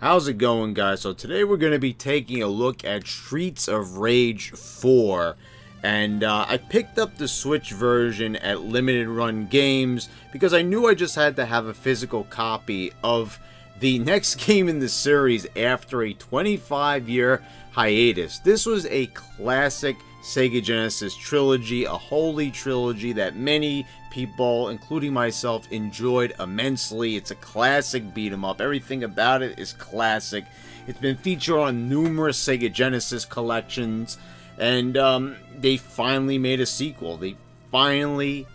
How's it going, guys? So today we're going to be taking a look at Streets of Rage 4. And I picked up the Switch version at Limited Run Games because I knew I just had to have a physical copy of the next game in the series after a 25-year hiatus. This was a classic Sega Genesis trilogy, a holy trilogy that many people, including myself, enjoyed immensely. It's a classic beat-em-up. Everything about it is classic. It's been featured on numerous Sega Genesis collections, and they finally made a sequel. They finally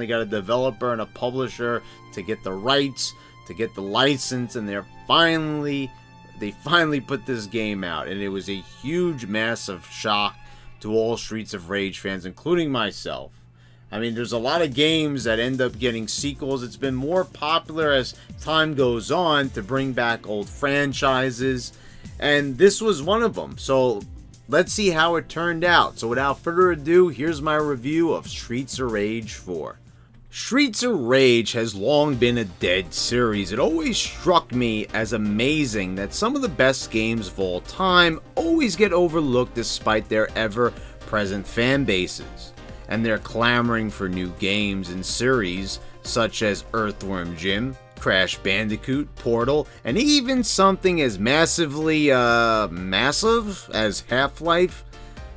got a developer and a publisher to get the rights, to get the license, and they finally put this game out, and it was a huge, massive shock to all Streets of Rage fans, including myself. I mean, there's a lot of games that end up getting sequels. It's been more popular as time goes on to bring back old franchises, and this was one of them. So let's see how it turned out. So without further ado, here's my review of Streets of Rage 4. Streets of Rage has long been a dead series. It always struck me as amazing that some of the best games of all time always get overlooked despite their ever-present fan bases. And they're clamoring for new games and series such as Earthworm Jim, Crash Bandicoot, Portal, and even something as massive as Half-Life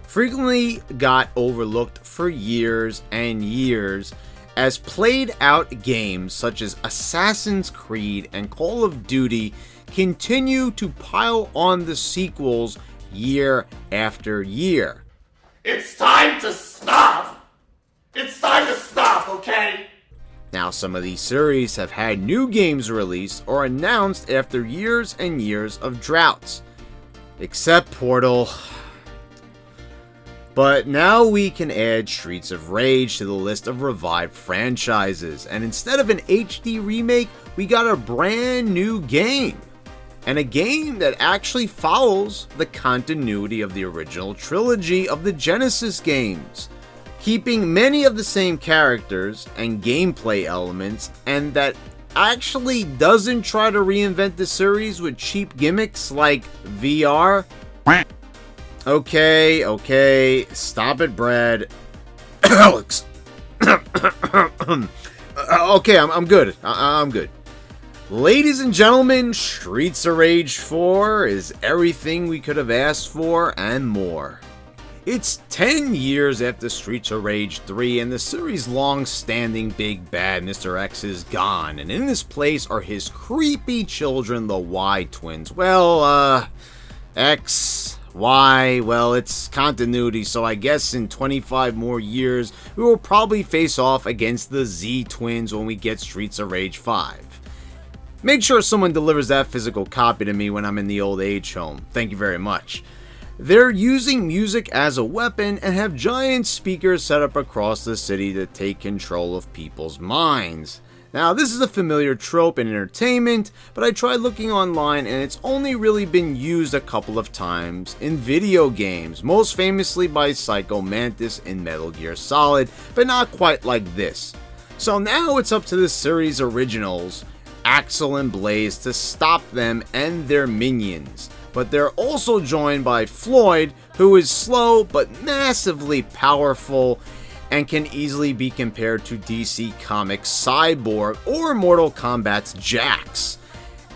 frequently got overlooked for years and years, as played-out games such as Assassin's Creed and Call of Duty continue to pile on the sequels year after year. It's time to stop! It's time to stop, okay? Now, some of these series have had new games released or announced after years and years of droughts. Except Portal. But now we can add Streets of Rage to the list of revived franchises, and instead of an HD remake, we got a brand new game. And a game that actually follows the continuity of the original trilogy of the Genesis games, keeping many of the same characters and gameplay elements, and that actually doesn't try to reinvent the series with cheap gimmicks like VR. Okay, stop it, Brad. Alex. Okay, I'm good. I'm good. Ladies and gentlemen, Streets of Rage 4 is everything we could have asked for and more. It's 10 years after Streets of Rage 3, and the series' long-standing big bad Mr. X is gone, and in his place are his creepy children, the Y twins. Well, X, Y, well, it's continuity, so I guess in 25 more years, we will probably face off against the Z twins when we get Streets of Rage 5. Make sure someone delivers that physical copy to me when I'm in the old age home. Thank you very much. They're using music as a weapon and have giant speakers set up across the city to take control of people's minds. Now, this is a familiar trope in entertainment, but I tried looking online and it's only really been used a couple of times in video games, most famously by Psycho Mantis in Metal Gear Solid, but not quite like this. So now it's up to the series originals, Axel and Blaze, to stop them and their minions. But they're also joined by Floyd, who is slow but massively powerful and can easily be compared to DC Comics' Cyborg or Mortal Kombat's Jax.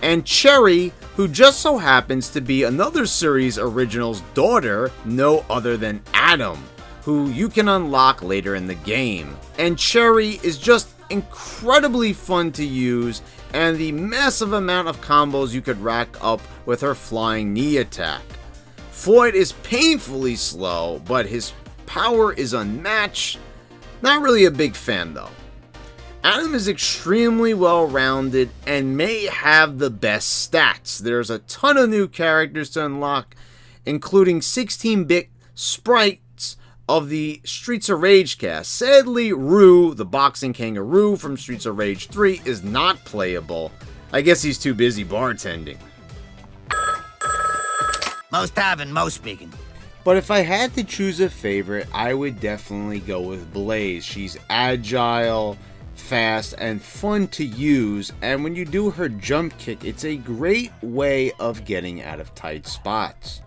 And Cherry, who just so happens to be another series original's daughter, no other than Adam, who you can unlock later in the game. And Cherry is just incredibly fun to use, and the massive amount of combos you could rack up with her flying knee attack. Floyd is painfully slow, but his power is unmatched. Not really a big fan though. Adam is extremely well-rounded and may have the best stats. There's a ton of new characters to unlock, including 16-bit sprites of the Streets of Rage cast. Sadly, Rue, the boxing kangaroo from Streets of Rage 3, is not playable. I guess he's too busy bartending. Most having, most speaking. But if I had to choose a favorite, I would definitely go with Blaze. She's agile, fast, and fun to use, and when you do her jump kick, it's a great way of getting out of tight spots.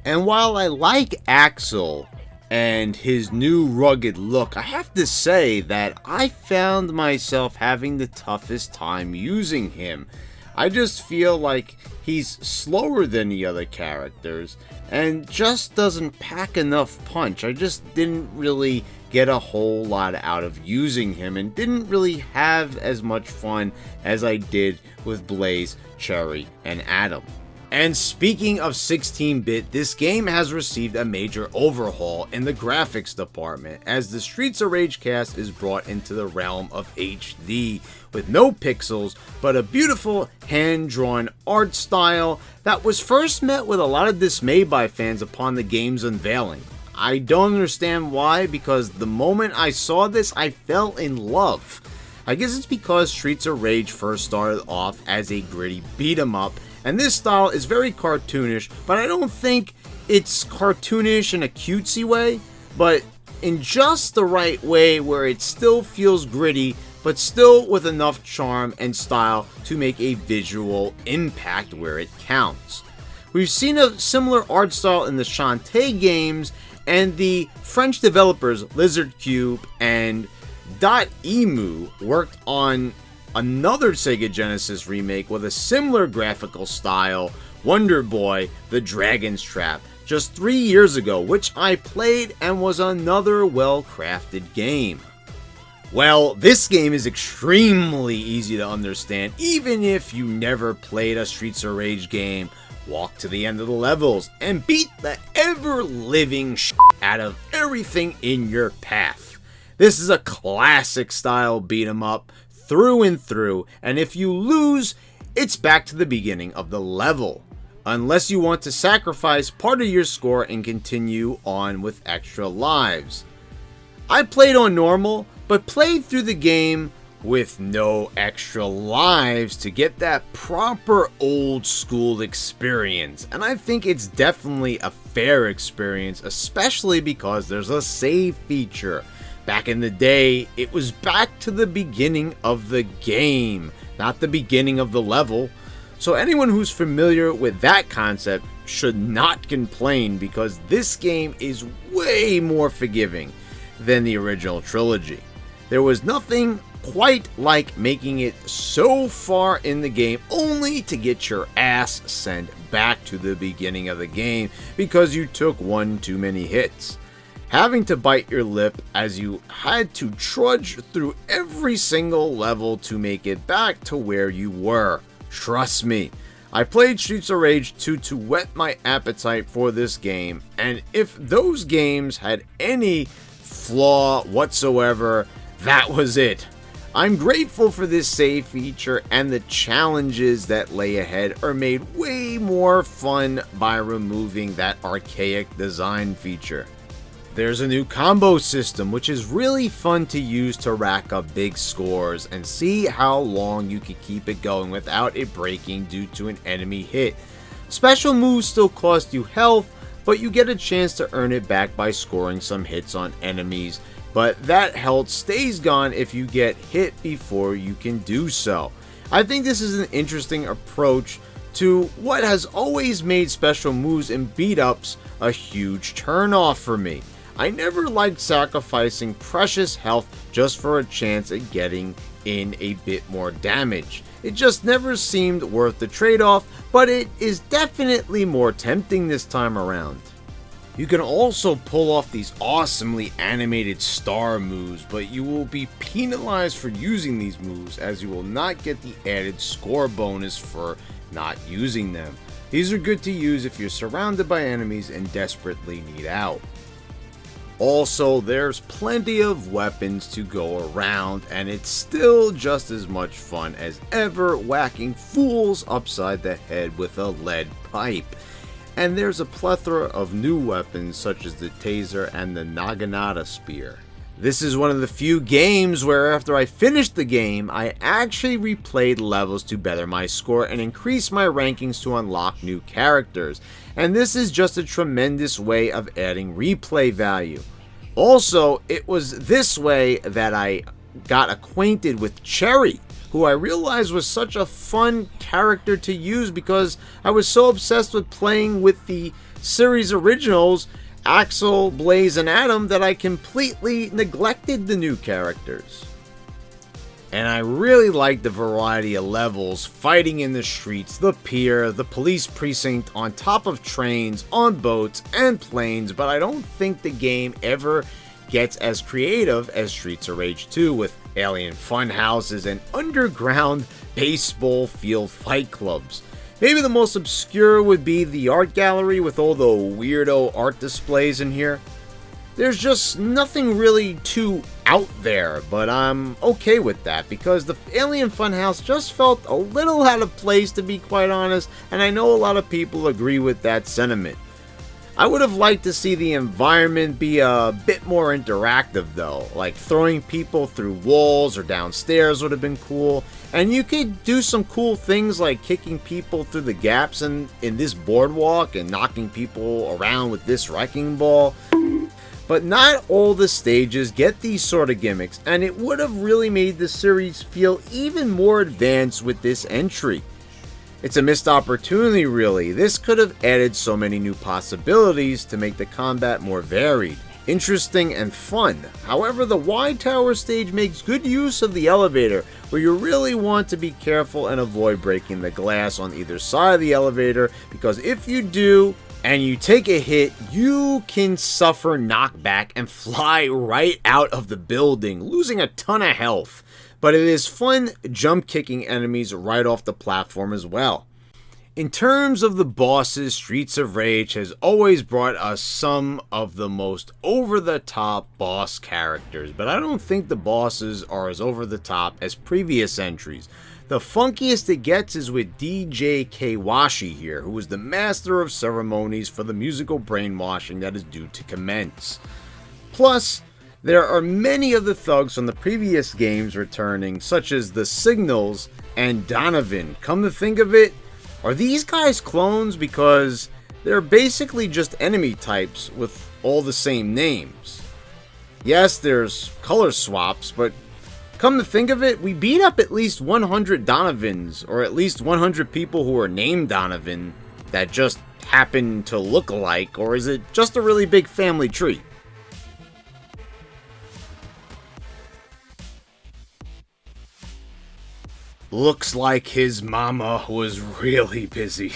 And while I like Axel and his new rugged look, I have to say that I found myself having the toughest time using him. I just feel like he's slower than the other characters and just doesn't pack enough punch. I just didn't really get a whole lot out of using him and didn't really have as much fun as I did with Blaze, Cherry, and Adam. And speaking of 16-bit, this game has received a major overhaul in the graphics department as the Streets of Rage cast is brought into the realm of HD with no pixels but a beautiful hand-drawn art style that was first met with a lot of dismay by fans upon the game's unveiling. I don't understand why, because the moment I saw this I fell in love. I guess it's because Streets of Rage first started off as a gritty beat-em-up, and this style is very cartoonish, but I don't think it's cartoonish in a cutesy way, but in just the right way where it still feels gritty, but still with enough charm and style to make a visual impact where it counts. We've seen a similar art style in the Shantae games, and the French developers Lizard Cube and Emu worked on another Sega Genesis remake with a similar graphical style, Wonder Boy: The Dragon's Trap, just 3 years ago, which I played and was another well-crafted game. Well, this game is extremely easy to understand, even if you never played a Streets of Rage game. Walk to the end of the levels and beat the ever-living shit out of everything in your path. This is a classic style beat 'em up through and through, and if you lose, it's back to the beginning of the level, unless you want to sacrifice part of your score and continue on with extra lives. I played on normal, but played through the game with no extra lives to get that proper old school experience, and I think it's definitely a fair experience, especially because there's a save feature. Back in the day, it was back to the beginning of the game, not the beginning of the level. So anyone who's familiar with that concept should not complain, because this game is way more forgiving than the original trilogy. There was nothing quite like making it so far in the game only to get your ass sent back to the beginning of the game because you took one too many hits. Having to bite your lip as you had to trudge through every single level to make it back to where you were. Trust me, I played Streets of Rage 2 to whet my appetite for this game, and if those games had any flaw whatsoever, that was it. I'm grateful for this save feature, and the challenges that lay ahead are made way more fun by removing that archaic design feature. There's a new combo system, which is really fun to use to rack up big scores and see how long you can keep it going without it breaking due to an enemy hit. Special moves still cost you health, but you get a chance to earn it back by scoring some hits on enemies, but that health stays gone if you get hit before you can do so. I think this is an interesting approach to what has always made special moves in beat-ups a huge turn-off for me. I never liked sacrificing precious health just for a chance at getting in a bit more damage. It just never seemed worth the trade-off, but it is definitely more tempting this time around. You can also pull off these awesomely animated star moves, but you will be penalized for using these moves as you will not get the added score bonus for not using them. These are good to use if you're surrounded by enemies and desperately need out. Also, there's plenty of weapons to go around, and it's still just as much fun as ever whacking fools upside the head with a lead pipe. And there's a plethora of new weapons such as the taser and the Naginata spear. This is one of the few games where after I finished the game, I actually replayed levels to better my score and increase my rankings to unlock new characters. And this is just a tremendous way of adding replay value. Also, it was this way that I got acquainted with Cherry, who I realized was such a fun character to use because I was so obsessed with playing with the series originals, Axel, Blaze, and Adam, that I completely neglected the new characters. And I really liked the variety of levels, fighting in the streets, the pier, the police precinct, on top of trains, on boats, and planes, but I don't think the game ever gets as creative as Streets of Rage 2 with alien fun houses and underground baseball field fight clubs. Maybe the most obscure would be the art gallery with all the weirdo art displays in here. There's just nothing really too out there, but I'm okay with that because the Alien Funhouse just felt a little out of place, to be quite honest, and I know a lot of people agree with that sentiment. I would have liked to see the environment be a bit more interactive though, like throwing people through walls or downstairs would have been cool, and you could do some cool things like kicking people through the gaps in this boardwalk and knocking people around with this wrecking ball. But not all the stages get these sort of gimmicks, and it would have really made the series feel even more advanced with this entry. It's a missed opportunity, really. This could have added so many new possibilities to make the combat more varied, interesting, and fun. However, the wide tower stage makes good use of the elevator, where you really want to be careful and avoid breaking the glass on either side of the elevator, because if you do, and you take a hit, you can suffer knockback and fly right out of the building, losing a ton of health. But it is fun jump kicking enemies right off the platform as well. In terms of the bosses, Streets of Rage has always brought us some of the most over-the-top boss characters, but I don't think the bosses are as over-the-top as previous entries. The funkiest it gets is with DJ Kawashi here, who is the master of ceremonies for the musical brainwashing that is due to commence. Plus, there are many of the thugs from the previous games returning, such as the Signals and Donovan. Come to think of it, are these guys clones? Because they're basically just enemy types with all the same names. Yes, there's color swaps, but come to think of it, we beat up at least 100 Donovans, or at least 100 people who are named Donovan that just happen to look alike, or is it just a really big family tree? Looks like his mama was really busy.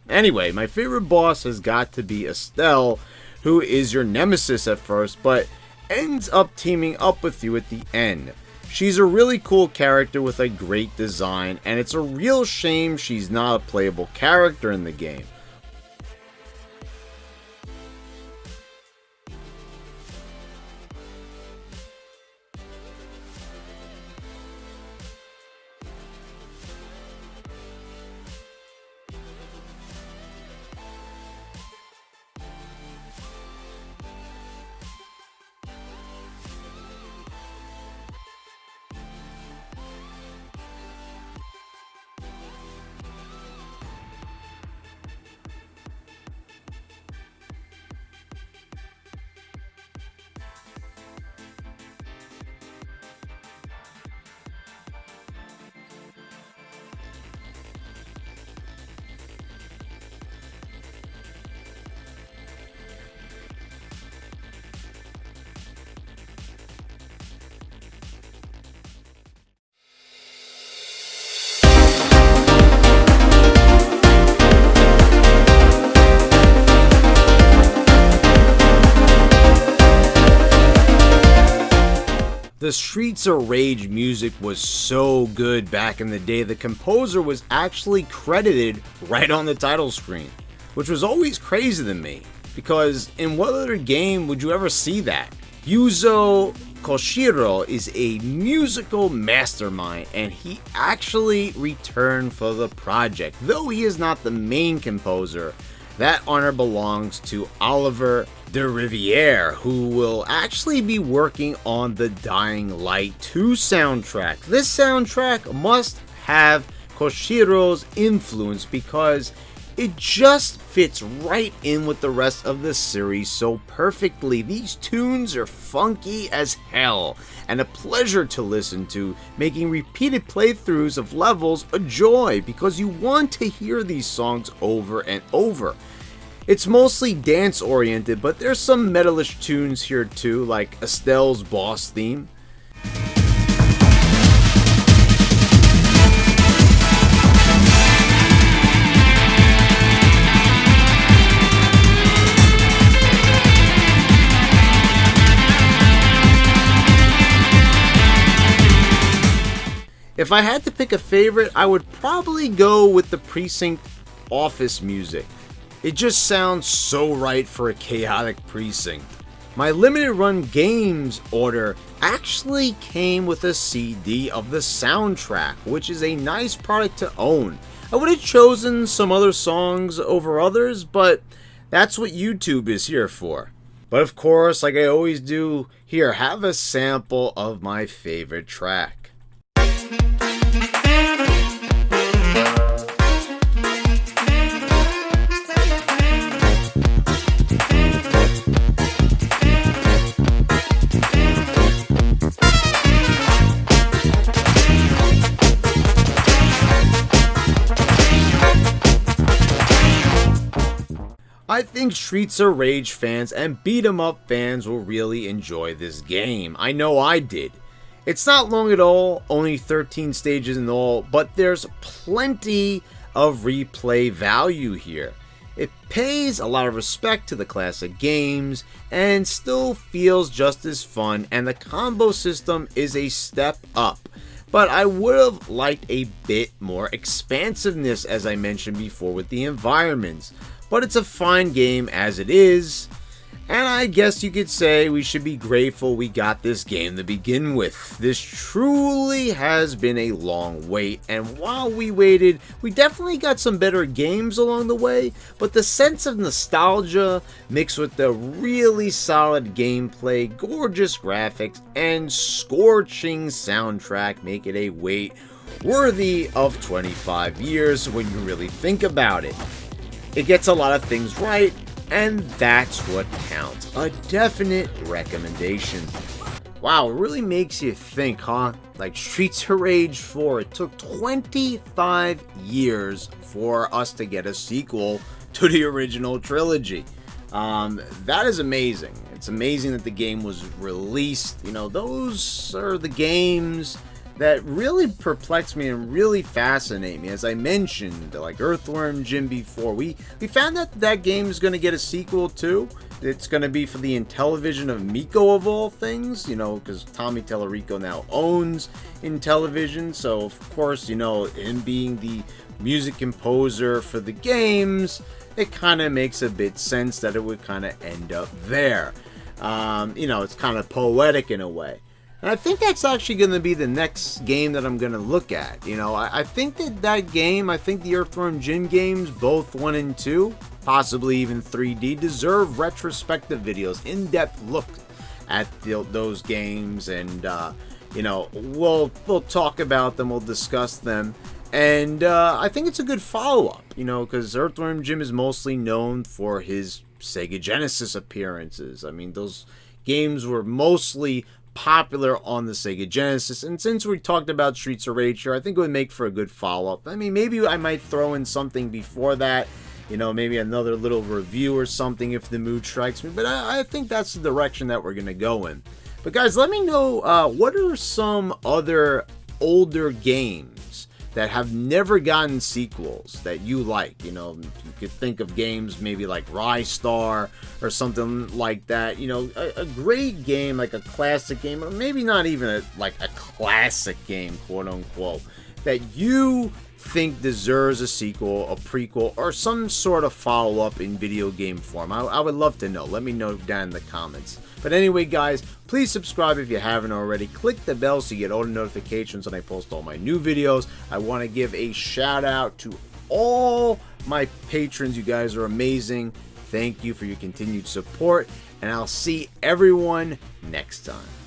Anyway, my favorite boss has got to be Estelle, who is your nemesis at first, but ends up teaming up with you at the end. She's a really cool character with a great design, and it's a real shame she's not a playable character in the game. The Streets of Rage music was so good back in the day, the composer was actually credited right on the title screen, which was always crazy to me, because in what other game would you ever see that? Yuzo Koshiro is a musical mastermind, and he actually returned for the project. Though he is not the main composer, that honor belongs to Oliver de Riviere, who will actually be working on the Dying Light 2 soundtrack. This soundtrack must have Koshiro's influence because It just fits right in with the rest of the series so perfectly. These tunes are funky as hell, and a pleasure to listen to, making repeated playthroughs of levels a joy because you want to hear these songs over and over. It's mostly dance oriented, but there's some metalish tunes here too, like Estelle's boss theme. If I had to pick a favorite, I would probably go with the Precinct office music. It just sounds so right for a chaotic precinct. My limited run games order actually came with a CD of the soundtrack, which is a nice product to own. I would have chosen some other songs over others, but that's what YouTube is here for. But of course, like I always do, here, have a sample of my favorite track. I think Streets of Rage fans and beat 'em up fans will really enjoy this game. I know I did. It's not long at all, only 13 stages in all, but there's plenty of replay value here. It pays a lot of respect to the classic games and still feels just as fun, and the combo system is a step up. But I would have liked a bit more expansiveness, as I mentioned before, with the environments. But it's a fine game as it is, and I guess you could say we should be grateful we got this game to begin with. This truly has been a long wait, and while we waited, we definitely got some better games along the way, but the sense of nostalgia mixed with the really solid gameplay, gorgeous graphics, and scorching soundtrack make it a wait worthy of 25 years when you really think about it. It gets a lot of things right, and that's what counts. A definite recommendation. Wow, it really makes you think, huh? Like Streets of Rage 4, it took 25 years for us to get a sequel to the original trilogy. That is amazing. It's amazing that the game was released. You know, those are the games that really perplex me and really fascinate me. As I mentioned, like Earthworm Jim before, we found out that game is going to get a sequel too. It's going to be for the Intellivision of Miko of all things, you know, because Tommy Tallarico now owns Intellivision. So of course, you know, him being the music composer for the games, it kind of makes a bit sense that it would kind of end up there. You know, it's kind of poetic in a way. And I think that's actually going to be the next game that I'm going to look at. You know, I think that game, I think the Earthworm Jim games, both 1 and 2, possibly even 3D, deserve retrospective videos, in-depth look at those games. And, you know, we'll talk about them, we'll discuss them. And I think it's a good follow-up, you know, because Earthworm Jim is mostly known for his Sega Genesis appearances. I mean, those games were mostly popular on the Sega Genesis, and since we talked about Streets of Rage here, I think it would make for a good follow-up. I mean, maybe I might throw in something before that, you know, maybe another little review or something if the mood strikes me, but I think that's the direction that we're going to go in. But guys, let me know, what are some other older games that have never gotten sequels that you like? You know, you could think of games maybe like Rystar or something like that. You know, a great game, like a classic game, or maybe not even like a classic game, quote unquote, that you think deserves a sequel, a prequel, or some sort of follow-up in video game form. I would love to know. Let me know down in the comments. But anyway, guys, please subscribe if you haven't already. Click the bell so you get all the notifications when I post all my new videos. I want to give a shout out to all my patrons. You guys are amazing. Thank you for your continued support, and I'll see everyone next time.